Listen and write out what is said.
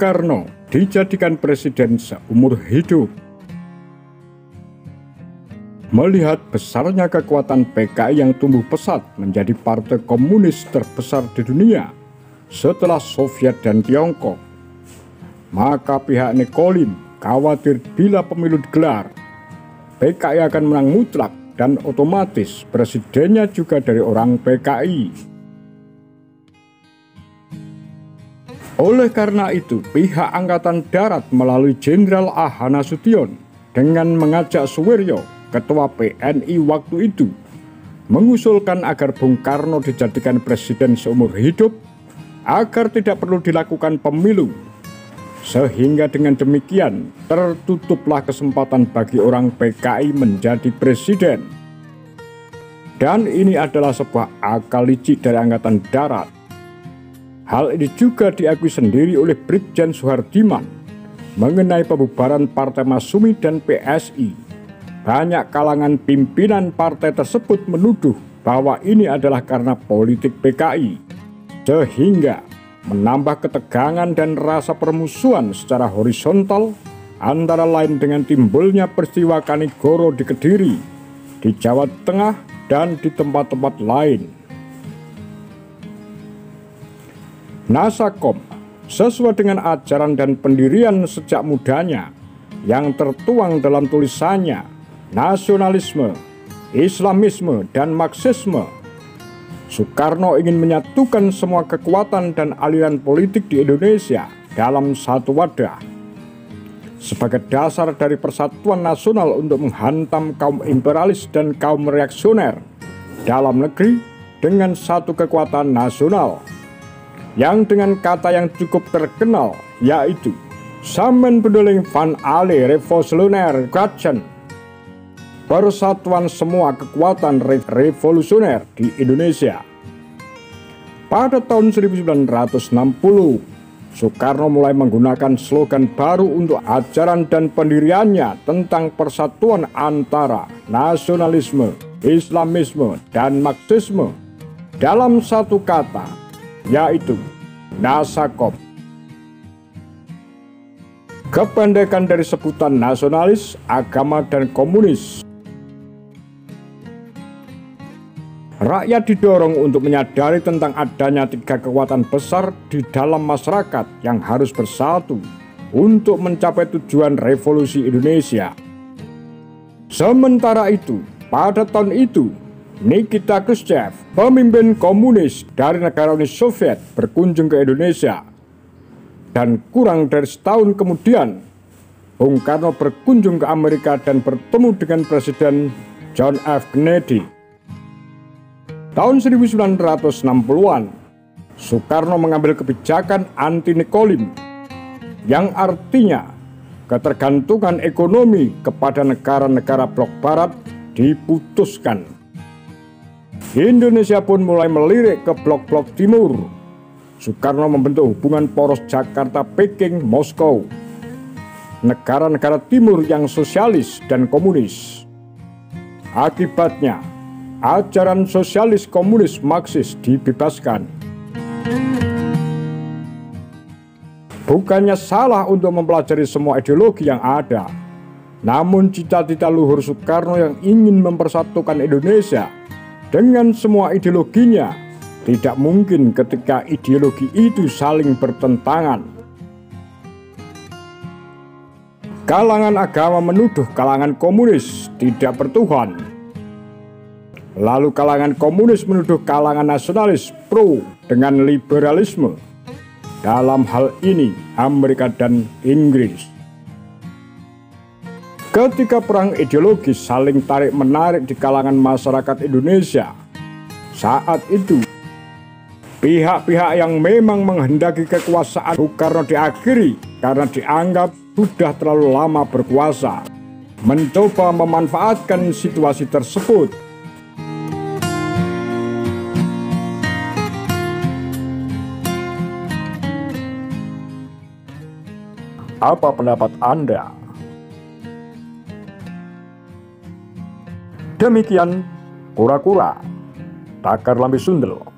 Karno dijadikan presiden seumur hidup. Melihat besarnya kekuatan PKI yang tumbuh pesat menjadi partai komunis terbesar di dunia setelah Soviet dan Tiongkok, maka pihak Nekolim khawatir bila pemilu digelar, PKI akan menang mutlak dan otomatis presidennya juga dari orang PKI. Oleh karena itu, pihak Angkatan Darat melalui Jenderal A.H. Nasution dengan mengajak Suwiryo, Ketua PNI waktu itu, mengusulkan agar Bung Karno dijadikan presiden seumur hidup agar tidak perlu dilakukan pemilu. Sehingga dengan demikian tertutuplah kesempatan bagi orang PKI menjadi presiden. Dan ini adalah sebuah akal licik dari Angkatan Darat. Hal ini juga diakui sendiri oleh Brigjen Soehardiman mengenai pembubaran Partai Masyumi dan PSI. Banyak kalangan pimpinan partai tersebut menuduh bahwa ini adalah karena politik PKI, sehingga menambah ketegangan dan rasa permusuhan secara horizontal, antara lain dengan timbulnya peristiwa Kanigoro di Kediri, di Jawa Tengah, dan di tempat-tempat lain. Nasakom sesuai dengan ajaran dan pendirian sejak mudanya yang tertuang dalam tulisannya Nasionalisme, Islamisme, dan Marxisme, Soekarno ingin menyatukan semua kekuatan dan aliran politik di Indonesia dalam satu wadah sebagai dasar dari persatuan nasional untuk menghantam kaum imperialis dan kaum reaksioner dalam negeri dengan satu kekuatan nasional yang dengan kata yang cukup terkenal yaitu Samenbedeling van alle revolutionaire krachten, persatuan semua kekuatan revolusioner di Indonesia. Pada tahun 1960, Soekarno mulai menggunakan slogan baru untuk ajaran dan pendiriannya tentang persatuan antara nasionalisme, Islamisme, dan Marxisme dalam satu kata, yaitu Nasakom. Kependekan dari sebutan nasionalis, agama, dan komunis. Rakyat didorong untuk menyadari tentang adanya tiga kekuatan besar di dalam masyarakat yang harus bersatu untuk mencapai tujuan revolusi Indonesia. Sementara itu, pada tahun itu, Nikita Khrushchev, pemimpin komunis dari negara Uni Soviet, berkunjung ke Indonesia. Dan kurang dari setahun kemudian, Bung Karno berkunjung ke Amerika dan bertemu dengan Presiden John F. Kennedy. Tahun 1960-an, Soekarno mengambil kebijakan anti-Nekolim, yang artinya ketergantungan ekonomi kepada negara-negara blok barat diputuskan. Indonesia pun mulai melirik ke blok-blok timur. Soekarno membentuk hubungan poros Jakarta-Peking, Moskow, negara-negara timur yang sosialis dan komunis. Akibatnya, ajaran sosialis komunis Marxis dibebaskan. Bukannya salah untuk mempelajari semua ideologi yang ada, namun cita-cita luhur Soekarno yang ingin mempersatukan Indonesia dengan semua ideologinya tidak mungkin ketika ideologi itu saling bertentangan. Kalangan agama menuduh kalangan komunis tidak bertuhan. Lalu kalangan komunis menuduh kalangan nasionalis pro dengan liberalisme. Dalam hal ini Amerika dan Inggris. Ketika perang ideologis saling tarik-menarik di kalangan masyarakat Indonesia, saat itu pihak-pihak yang memang menghendaki kekuasaan Soekarno diakhiri karena dianggap sudah terlalu lama berkuasa, mencoba memanfaatkan situasi tersebut. Apa pendapat Anda? Demikian Kura-Kura Takar Lambe Sundel.